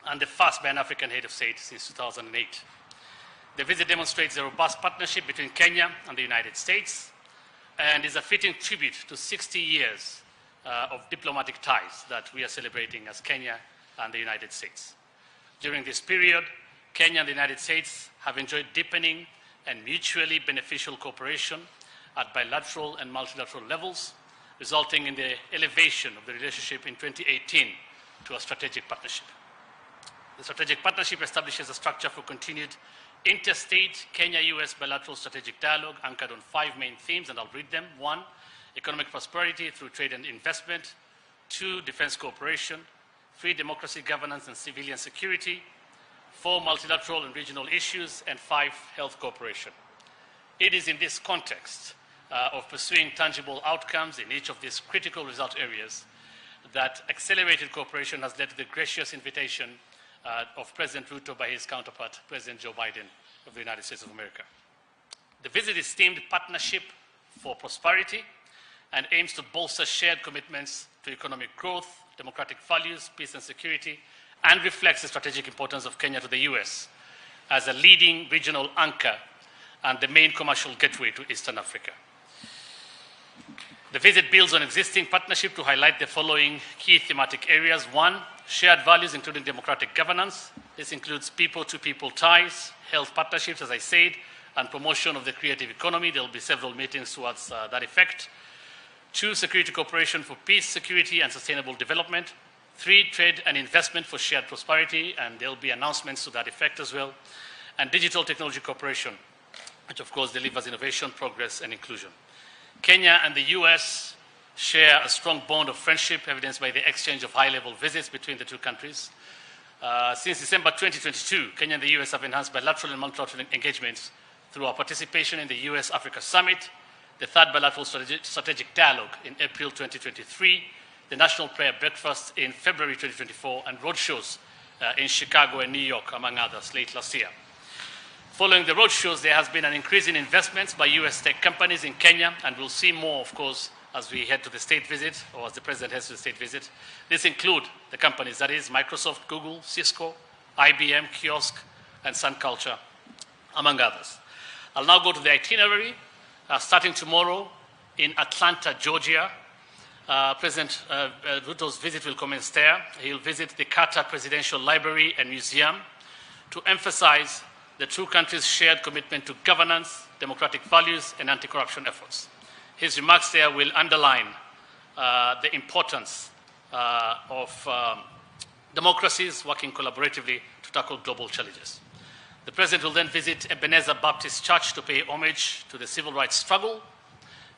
and the first by an African head of state since 2008. The visit demonstrates a robust partnership between Kenya and the United States and is a fitting tribute to 60 years of diplomatic ties that we are celebrating as Kenya and the United States. During this period, Kenya and the United States have enjoyed deepening and mutually beneficial cooperation at bilateral and multilateral levels, resulting in the elevation of the relationship in 2018 to a strategic partnership. The strategic partnership establishes a structure for continued interstate Kenya-US bilateral strategic dialogue anchored on 5 main themes, and I'll read them. 1, economic prosperity through trade and investment. 2, defense cooperation. 3, democracy, governance, and civilian security. 4, multilateral and regional issues. And 5, health cooperation. It is in this context of pursuing tangible outcomes in each of these critical result areas that accelerated cooperation has led to the gracious invitation of President Ruto by his counterpart, President Joe Biden of the United States of America. The visit is themed Partnership for Prosperity and aims to bolster shared commitments to economic growth, democratic values, peace and security, and reflects the strategic importance of Kenya to the US as a leading regional anchor and the main commercial gateway to Eastern Africa. The visit builds on existing partnership to highlight the following key thematic areas. 1, shared values, including democratic governance. This includes people-to-people ties, health partnerships, as I said, and promotion of the creative economy. There will be several meetings towards that effect. 2, security cooperation for peace, security, and sustainable development. 3, trade and investment for shared prosperity, and there will be announcements to that effect as well. And digital technology cooperation, which of course delivers innovation, progress, and inclusion. Kenya and the US share a strong bond of friendship, evidenced by the exchange of high-level visits between the two countries. Since December 2022, Kenya and the US have enhanced bilateral and multilateral engagements through our participation in the US-Africa Summit, the 3rd bilateral strategic dialogue in April 2023, the National Prayer Breakfast in February 2024, and roadshows in Chicago and New York, among others, late last year. Following the roadshows, there has been an increase in investments by US tech companies in Kenya, and we'll see more, of course, as we head to the state visit, or as the President heads to the state visit. This include the companies, that is Microsoft, Google, Cisco, IBM, Kiosk, and Sun Culture, among others. I'll now go to the itinerary. Starting tomorrow in Atlanta, Georgia, President Ruto's visit will commence there. He'll visit the Carter Presidential Library and Museum to emphasize the two countries' shared commitment to governance, democratic values, and anti-corruption efforts. His remarks there will underline the importance of democracies working collaboratively to tackle global challenges. The President will then visit Ebenezer Baptist Church to pay homage to the civil rights struggle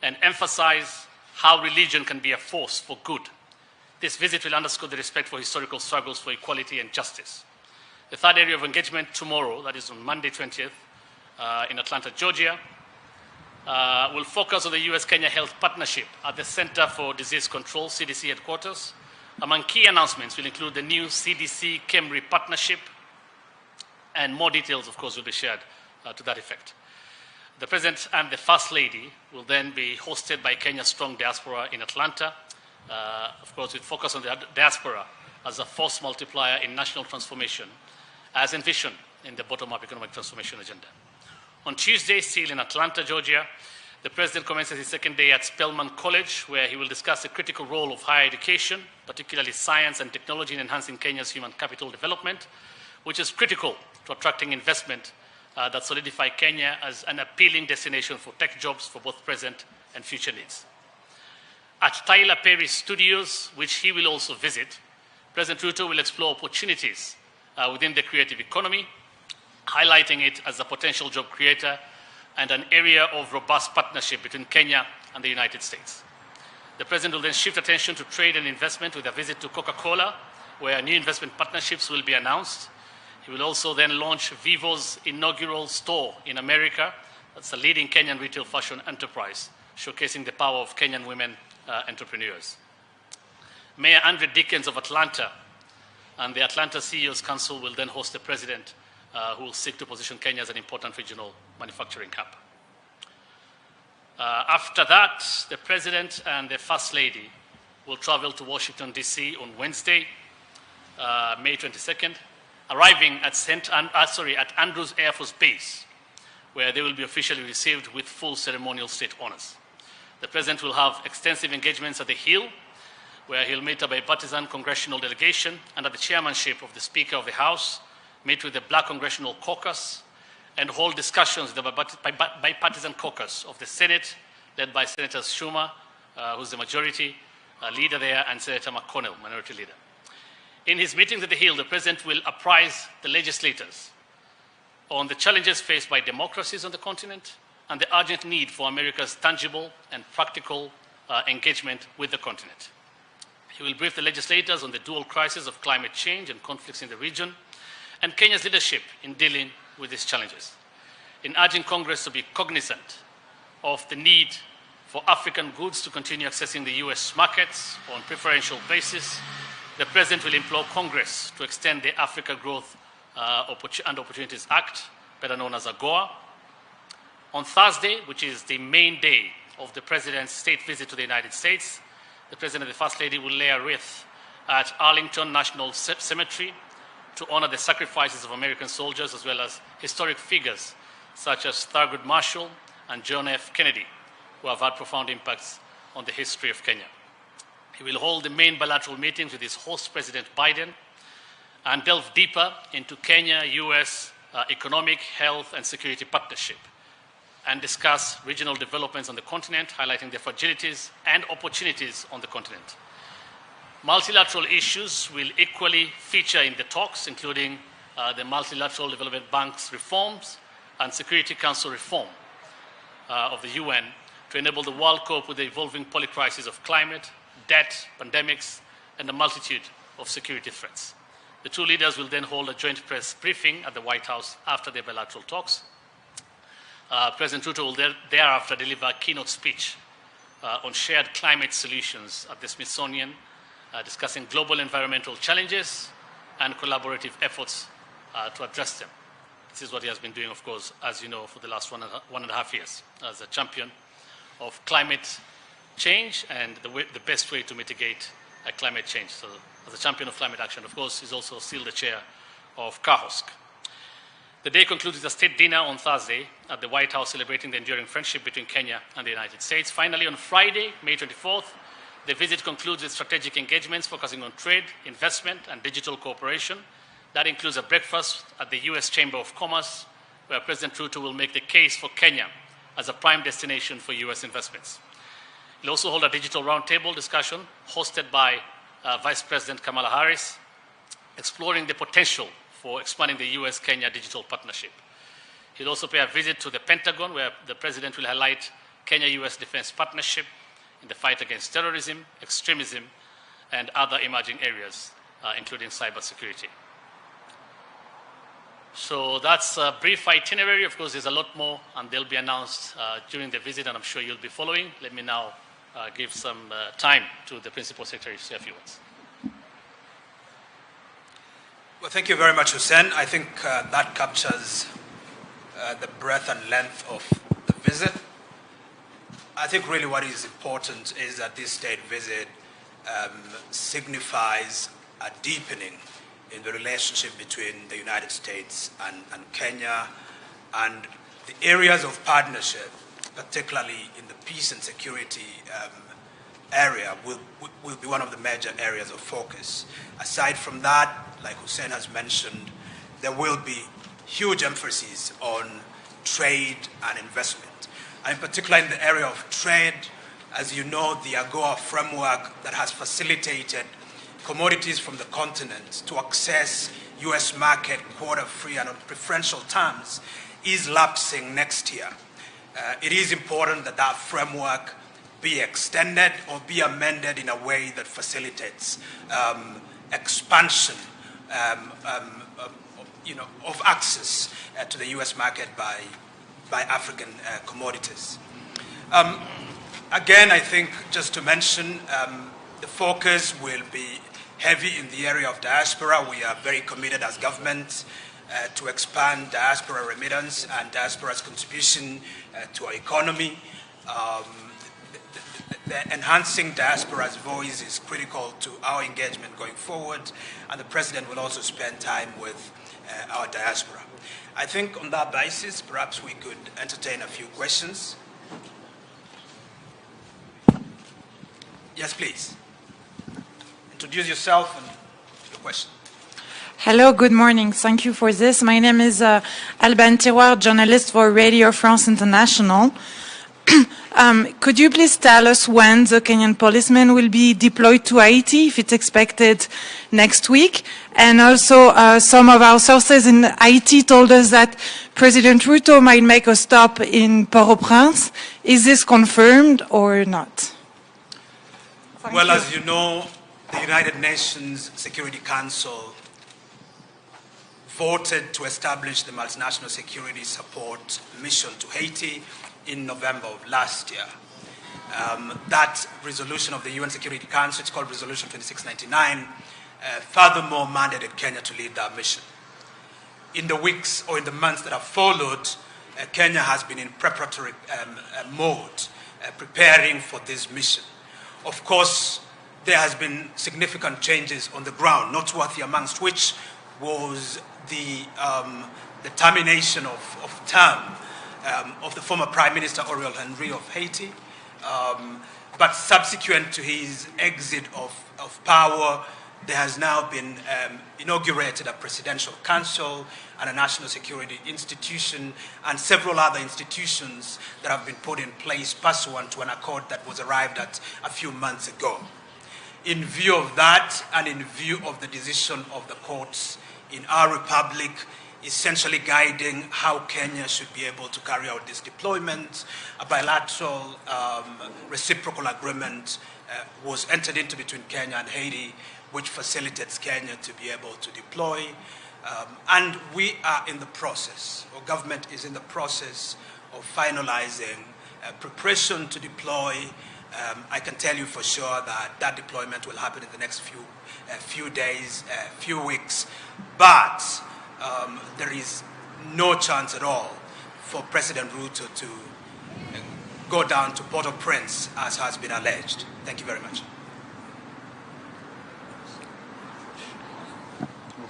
and emphasize how religion can be a force for good. This visit will underscore the respect for historical struggles for equality and justice. The 3rd area of engagement tomorrow, that is on Monday 20th, in Atlanta, Georgia, will focus on the US-Kenya Health Partnership at the Center for Disease Control, CDC headquarters. Among key announcements will include the new CDC-KEMRI partnership, and more details, of course, will be shared to that effect. The President and the First Lady will then be hosted by Kenya's strong diaspora in Atlanta. Of course, with focus on the diaspora as a force multiplier in national transformation, as envisioned in the bottom-up economic transformation agenda. On Tuesday, still in Atlanta, Georgia, the President commences his 2nd day at Spelman College, where he will discuss the critical role of higher education, particularly science and technology, in enhancing Kenya's human capital development, which is critical to attracting investment that solidify Kenya as an appealing destination for tech jobs for both present and future needs. At Tyler Perry Studios, which he will also visit, President Ruto will explore opportunities within the creative economy, highlighting it as a potential job creator and an area of robust partnership between Kenya and the United States. The President will then shift attention to trade and investment with a visit to Coca-Cola, where new investment partnerships will be announced. He will also then launch Vivo's inaugural store in America. That's a leading Kenyan retail fashion enterprise, showcasing the power of Kenyan women entrepreneurs. Mayor Andre Dickens of Atlanta and the Atlanta CEO's Council will then host the President, who will seek to position Kenya as an important regional manufacturing hub. After that, the President and the First Lady will travel to Washington, D.C. on Wednesday, May 22nd, arriving at Andrews Air Force Base, where they will be officially received with full ceremonial state honors. The President will have extensive engagements at the Hill, where he'll meet a bipartisan congressional delegation under the chairmanship of the Speaker of the House, meet with the Black Congressional Caucus, and hold discussions with the bipartisan caucus of the Senate, led by Senator Schumer, who's the majority leader there, and Senator McConnell, minority leader. In his meetings at the Hill, the President will apprise the legislators on the challenges faced by democracies on the continent and the urgent need for America's tangible and practical engagement with the continent. He will brief the legislators on the dual crisis of climate change and conflicts in the region and Kenya's leadership in dealing with these challenges. In urging Congress to be cognizant of the need for African goods to continue accessing the US markets on preferential basis, the President will implore Congress to extend the Africa Growth and Opportunities Act, better known as AGOA. On Thursday, which is the main day of the President's state visit to the United States, the President and the First Lady will lay a wreath at Arlington National Cemetery to honor the sacrifices of American soldiers as well as historic figures such as Thurgood Marshall and John F. Kennedy, who have had profound impacts on the history of Kenya. He will hold the main bilateral meetings with his host, President Biden, and delve deeper into Kenya-US economic, health, and security partnership, and discuss regional developments on the continent, highlighting the fragilities and opportunities on the continent. Multilateral issues will equally feature in the talks, including the Multilateral Development Bank's reforms and Security Council reform of the UN to enable the world cope with the evolving polycrisis of climate, debt, pandemics, and a multitude of security threats. The two leaders will then hold a joint press briefing at the White House after their bilateral talks. President Ruto will thereafter deliver a keynote speech on shared climate solutions at the Smithsonian, discussing global environmental challenges and collaborative efforts to address them. This is what he has been doing, of course, as you know, for the last one and a half years as a champion of climate change and the best way to mitigate climate change. So as a champion of climate action, of course, he's also still the chair of KAHOSK. The day concludes with a state dinner on Thursday at the White House celebrating the enduring friendship between Kenya and the United States. Finally, on Friday, May 24th, the visit concludes with strategic engagements focusing on trade, investment, and digital cooperation. That includes a breakfast at the US Chamber of Commerce, where President Ruto will make the case for Kenya as a prime destination for US investments. He'll also hold a digital roundtable discussion hosted by Vice President Kamala Harris, exploring the potential for expanding the US-Kenya digital partnership. He'll also pay a visit to the Pentagon, where the President will highlight Kenya-US defense partnership in the fight against terrorism, extremism, and other emerging areas, including cybersecurity. So that's a brief itinerary. Of course, there's a lot more, and they'll be announced during the visit, and I'm sure you'll be following. Let me now give some time to the Principal Secretary to say a few words. Well, thank you very much, Hussein. I think that captures the breadth and length of the visit. I think really what is important is that this state visit signifies a deepening in the relationship between the United States and Kenya, and the areas of partnership, particularly in the peace and security area, will be one of the major areas of focus. Aside from that, like Hussein has mentioned, there will be huge emphasis on trade and investment. And in particular in the area of trade, as you know, the AGOA framework that has facilitated commodities from the continent to access US market quota-free and on preferential terms is lapsing next year. It is important that that framework be extended or be amended in a way that facilitates expansion of access to the US market by African commodities. Again, I think just to mention, the focus will be heavy in the area of diaspora. We are very committed as government to expand diaspora remittance and diaspora's contribution to our economy. that enhancing diaspora's voice is critical to our engagement going forward, and the President will also spend time with our diaspora. I think on that basis, perhaps we could entertain a few questions. Yes, please. Introduce yourself and your question. Hello, good morning. Thank you for this. My name is Alban Tiroir, journalist for Radio France International. Could you please tell us when the Kenyan policemen will be deployed to Haiti, if it's expected next week? And also, some of our sources in Haiti told us that President Ruto might make a stop in Port-au-Prince. Is this confirmed or not? Well, as you know, the United Nations Security Council voted to establish the multinational security support mission to Haiti in November of last year. That resolution of the UN Security Council, it's called Resolution 2699, furthermore mandated Kenya to lead that mission. In the weeks or in the months that have followed, Kenya has been in preparatory mode, preparing for this mission. Of course, there has been significant changes on the ground, noteworthy amongst which was the termination of term of the former Prime Minister Ariel Henry of Haiti. But subsequent to his exit of power, there has now been inaugurated a presidential council and a national security institution and several other institutions that have been put in place pursuant to an accord that was arrived at a few months ago. In view of that and in view of the decision of the courts in our republic, essentially guiding how Kenya should be able to carry out this deployment, a bilateral reciprocal agreement was entered into between Kenya and Haiti, which facilitates Kenya to be able to deploy. And we are in the process, or government is in the process of finalizing preparation to deploy. I can tell you for sure that that deployment will happen in the next few days, few weeks, but there is no chance at all for President Ruto to go down to Port-au-Prince, as has been alleged. Thank you very much.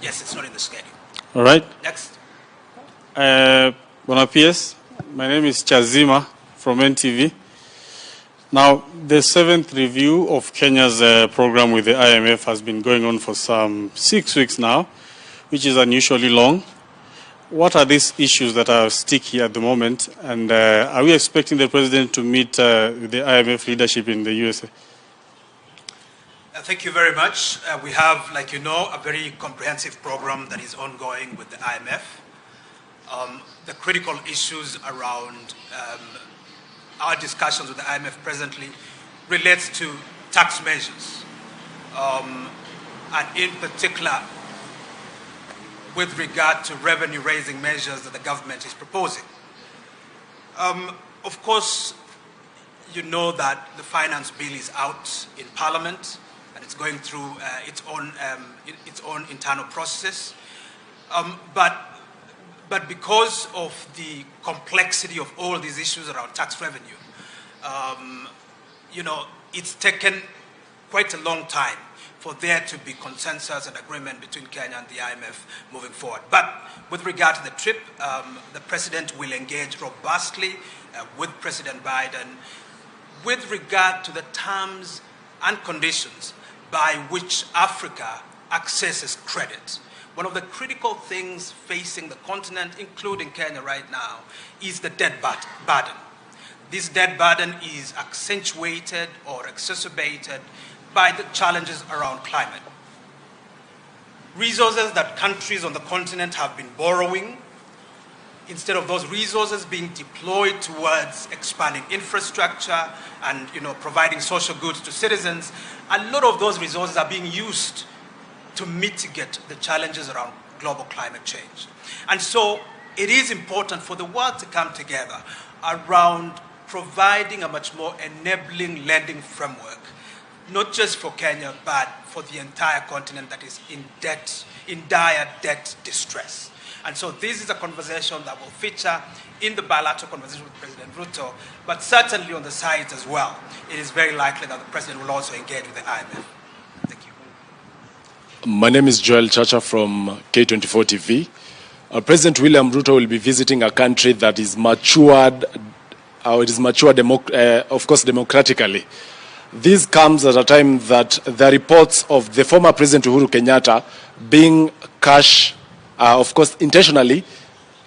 Yes, it's not in the schedule. All right. Next. Buenos dias. My name is Chazima from NTV. Now, the 7th review of Kenya's program with the IMF has been going on for some 6 weeks now, which is unusually long. What are these issues that are sticky at the moment? And are we expecting the president to meet with the IMF leadership in the USA? Thank you very much. We have, like you know, a very comprehensive program that is ongoing with the IMF. The critical issues around our discussions with the IMF presently relates to tax measures, and in particular with regard to revenue-raising measures that the government is proposing. Of course, you know that the finance bill is out in Parliament, and it's going through its own internal process. But because of the complexity of all these issues around tax revenue, you know, it's taken quite a long time for there to be consensus and agreement between Kenya and the IMF moving forward. But with regard to the trip, the President will engage robustly with President Biden with regard to the terms and conditions by which Africa accesses credit. One of the critical things facing the continent, including Kenya right now, is the debt burden. This debt burden is accentuated or exacerbated by the challenges around climate. Resources that countries on the continent have been borrowing, instead of those resources being deployed towards expanding infrastructure and, you know, providing social goods to citizens, a lot of those resources are being used to mitigate the challenges around global climate change. And so it is important for the world to come together around providing a much more enabling lending framework, not just for Kenya, but for the entire continent that is in dire debt distress. And so this is a conversation that will feature in the bilateral conversation with President Ruto, but certainly on the sides as well. It is very likely that the President will also engage with the IMF. Thank you. My name is Joel Chacha from K24 TV. President William Ruto will be visiting a country that is matured, of course, democratically. This comes at a time that the reports of the former President Uhuru Kenyatta being of course, intentionally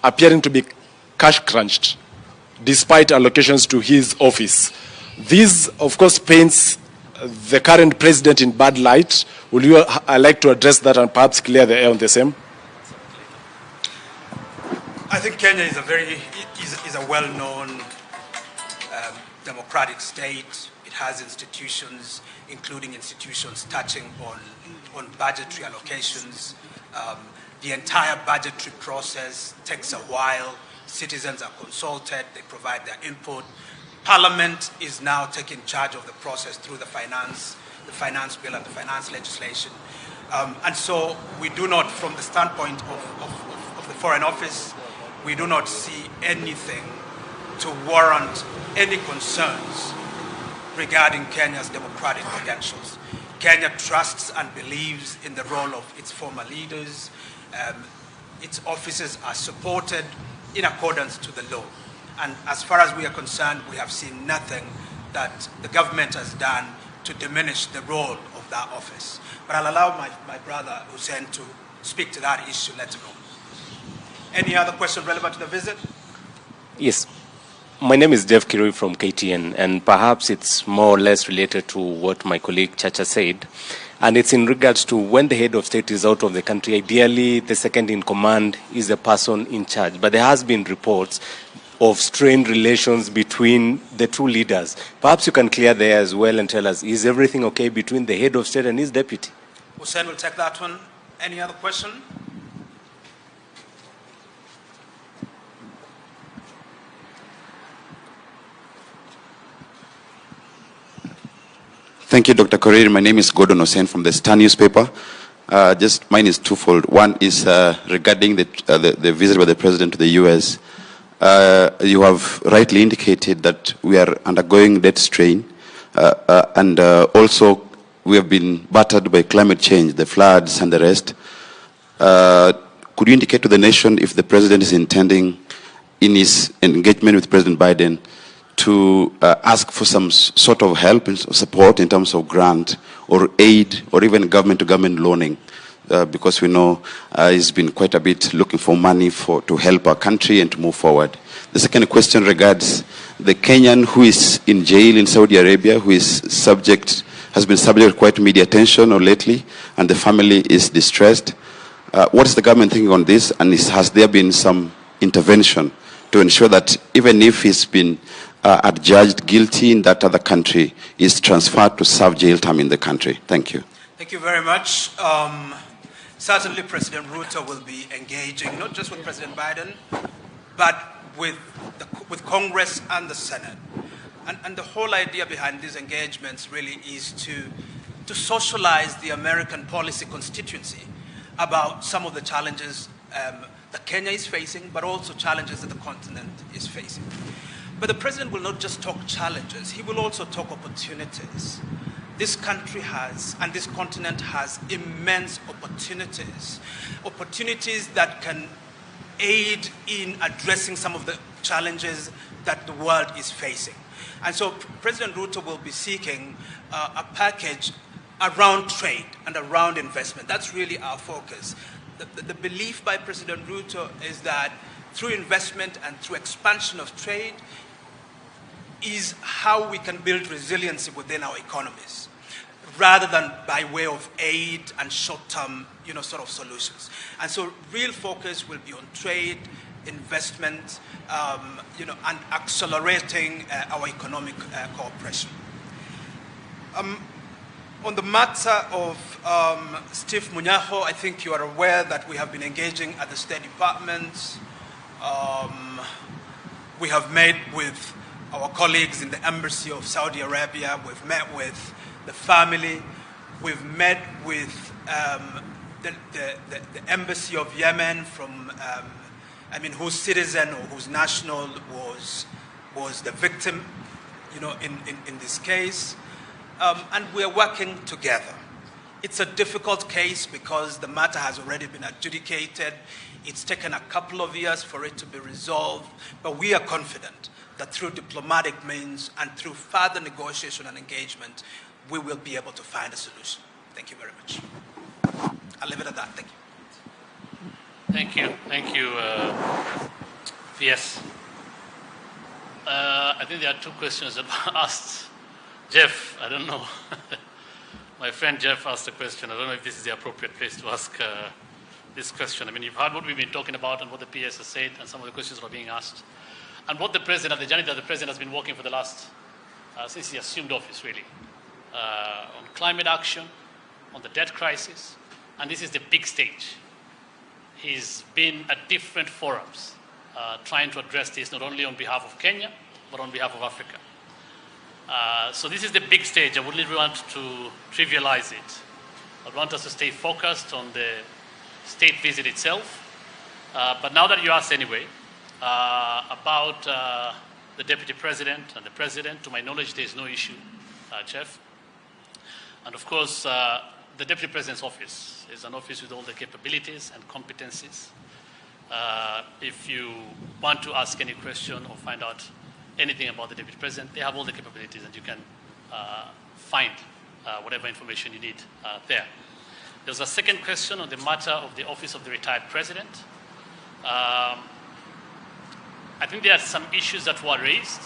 appearing to be cash crunched, despite allocations to his office. This, of course, paints the current president in bad light. Would you like to address that and perhaps clear the air on the same? I think Kenya is a well-known democratic state. It has institutions, including institutions touching on budgetary allocations. The entire budgetary process takes a while. Citizens are consulted, they provide their input. Parliament is now taking charge of the process through the finance bill and the finance legislation. And so we do not, from the standpoint of the Foreign Office, we do not see anything to warrant any concerns regarding Kenya's democratic credentials. Kenya trusts and believes in the role of its former leaders. Its officers are supported in accordance to the law. And as far as we are concerned, we have seen nothing that the government has done to diminish the role of that office. But I'll allow my brother Hussein to speak to that issue later on. Any other question relevant to the visit? Yes. My name is Jeff Kirui from KTN, and perhaps it's more or less related to what my colleague Chacha said. And it's in regards to when the head of state is out of the country, ideally the second in command is the person in charge. But there has been reports of strained relations between the two leaders. Perhaps you can clear there as well and tell us, is everything okay between the head of state and his deputy? Hussein will take that one. Any other question? Thank you, Dr. Korir. My name is Gordon Hussein from the Star newspaper. Mine is twofold. One is regarding the visit by the president to the U.S. You have rightly indicated that we are undergoing debt strain, and also we have been battered by climate change, the floods and the rest. Could you indicate to the nation if the president is intending, in his engagement with President Biden, to ask for some sort of help and support in terms of grant or aid or even government-to-government loaning? Because we know he's been quite a bit looking for money to help our country and to move forward. The second question regards the Kenyan who is in jail in Saudi Arabia, who has been subject to quite media attention lately, and the family is distressed. What is the government thinking on this, and has there been some intervention to ensure that even if he's been adjudged guilty in that other country, is transferred to serve jail time in the country? Thank you. Thank you very much. Certainly President Ruto will be engaging not just with President Biden, but with Congress and the Senate. And the whole idea behind these engagements really is to socialize the American policy constituency about some of the challenges that Kenya is facing, but also challenges that the continent is facing. But the president will not just talk challenges, he will also talk opportunities. This country has, and this continent has, immense opportunities. Opportunities that can aid in addressing some of the challenges that the world is facing. And so President Ruto will be seeking a package around trade and around investment. That's really our focus. The belief by President Ruto is that through investment and through expansion of trade is how we can build resiliency within our economies, rather than by way of aid and short-term, sort of solutions. And so real focus will be on trade, investment, and accelerating our economic cooperation. On the matter of Steve Munyaho, I think you are aware that we have been engaging at the State Department. We have met with our colleagues in the Embassy of Saudi Arabia. We've met with the family. We've met with the embassy of Yemen from, whose citizen or whose national was the victim, in this case. And we're working together. It's a difficult case because the matter has already been adjudicated. It's taken a couple of years for it to be resolved, but we are confident that through diplomatic means and through further negotiation and engagement, we will be able to find a solution. Thank you very much. I'll leave it at that. Thank you. Thank you. Thank you, VS. I think there are two questions asked. Jeff, I don't know. My friend Jeff asked a question. I don't know if this is the appropriate place to ask this question. I mean, you've heard what we've been talking about and what the PS has said and some of the questions that are being asked. And what the president, the journey that the president has been working for the last, since he assumed office really, on climate action, on the debt crisis, and this is the big stage. He's been at different forums trying to address this not only on behalf of Kenya, but on behalf of Africa. So this is the big stage. I wouldn't want to trivialize it. I want us to stay focused on the state visit itself. But now that you asked anyway, about the deputy president and the president, to my knowledge, there is no issue, Jeff. And of course, the deputy president's office is an office with all the capabilities and competencies. If you want to ask any question or find out anything about the deputy president, they have all the capabilities and you can find whatever information you need there. There's a second question on the matter of the office of the retired president. I think there are some issues that were raised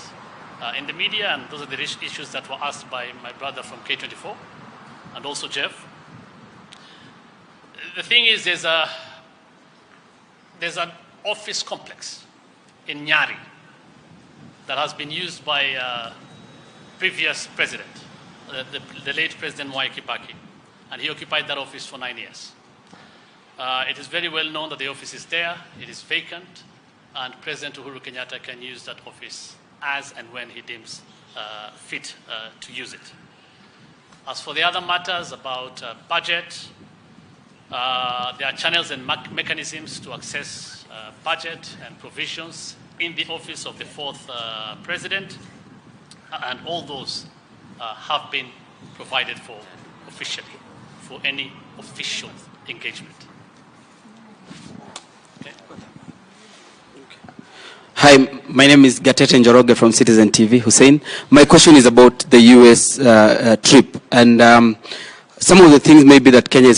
in the media, and those are the issues that were asked by my brother from K24 and also Jeff. The thing is, there's an office complex in Nyari that has been used by previous president, the late President Mwai Kibaki, and he occupied that office for 9 years. It is very well known that the office is there, it is vacant, and President Uhuru Kenyatta can use that office as and when he deems fit to use it. As for the other matters about budget, there are channels and mechanisms to access budget and provisions in the office of the fourth president, and all those have been provided for officially, for any official engagement. Okay. Hi, my name is Gatete Njoroge from Citizen TV, Hussein. My question is about the US trip, and some of the things maybe that Kenya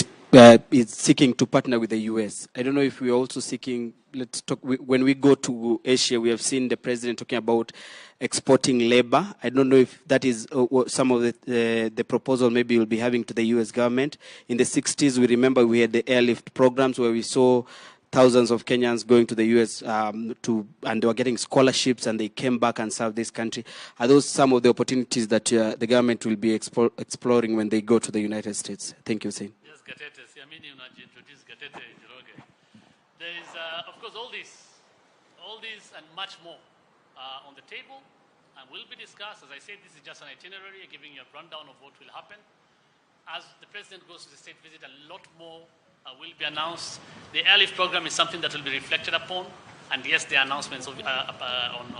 is seeking to partner with the US. I don't know if we're also seeking, let's talk, when we go to Asia, we have seen the president talking about exporting labor. I don't know if that is some of the proposal maybe we'll be having to the US government. In the 60s, we remember we had the airlift programs where we saw thousands of Kenyans going to the US and they were getting scholarships and they came back and served this country. Are those some of the opportunities that the government will be exploring when they go to the United States? Thank you, Hussein. Yes, Gatete. I mean, you introduced Gatete Njoroge. There is, of course, all this and much more on the table and will be discussed. As I said, this is just an itinerary, giving you a rundown of what will happen. As the president goes to the state visit, a lot more will be announced. The airlift program is something that will be reflected upon, and yes, the announcements of, on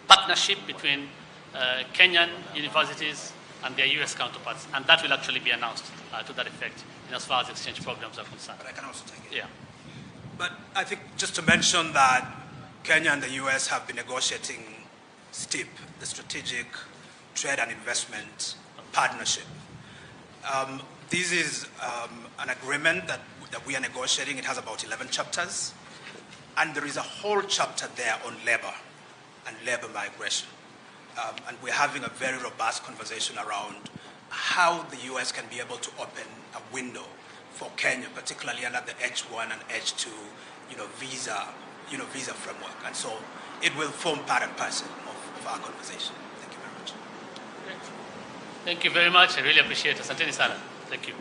partnership between Kenyan universities and their US counterparts, and that will actually be announced to that effect in as far as exchange programs are concerned. But I can also take it. Yeah. But I think just to mention that Kenya and the US have been negotiating STIP, the Strategic Trade and Investment Partnership. This is an agreement that we are negotiating. It has about 11 chapters. And there is a whole chapter there on labor and labor migration. And we're having a very robust conversation around how the US can be able to open a window for Kenya, particularly under the H1 and H2 visa framework. And so it will form part and parcel of our conversation. Thank you very much. Great. Thank you very much. I really appreciate it. Asanteni sana. Thank you.